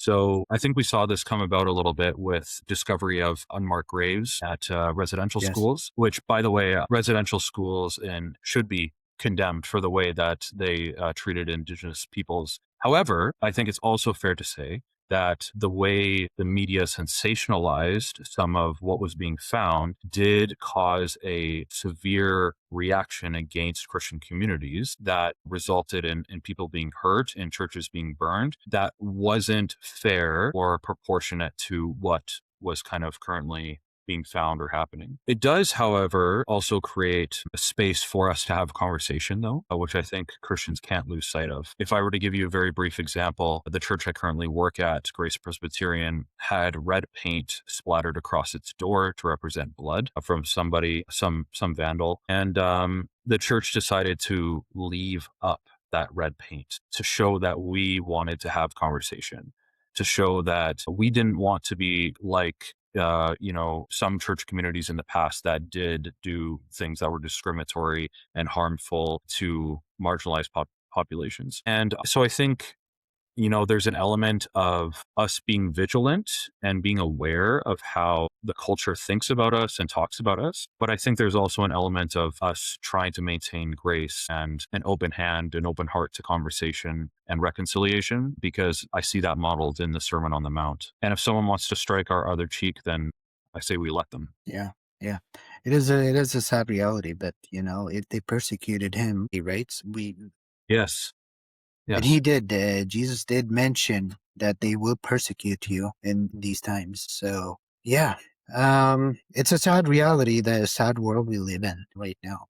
So I think we saw this come about a little bit with discovery of unmarked graves at residential Yes. schools, which, by the way, residential schools and should be condemned for the way that they treated Indigenous peoples. However, I think it's also fair to say that the way the media sensationalized some of what was being found did cause a severe reaction against Christian communities that resulted in people being hurt and churches being burned. That wasn't fair or proportionate to what was kind of currently being found or happening. It does, however, also create a space for us to have a conversation, though, which I think Christians can't lose sight of. If I were to give you a very brief example, the church I currently work at, Grace Presbyterian, had red paint splattered across its door to represent blood from somebody, some vandal, and the church decided to leave up that red paint to show that we wanted to have conversation, to show that we didn't want to be like some church communities in the past that did do things that were discriminatory and harmful to marginalized populations. And so I think, there's an element of us being vigilant and being aware of how the culture thinks about us and talks about us. But I think there's also an element of us trying to maintain grace and an open hand, an open heart to conversation and reconciliation, because I see that modeled in the Sermon on the Mount. And if someone wants to strike our other cheek, then I say we let them. Yeah. Yeah. It is a sad reality, but if they persecuted him, he writes, we Yes. and Yes. he did. Jesus did mention that they will persecute you in these times. So yeah, it's a sad reality, the sad world we live in right now.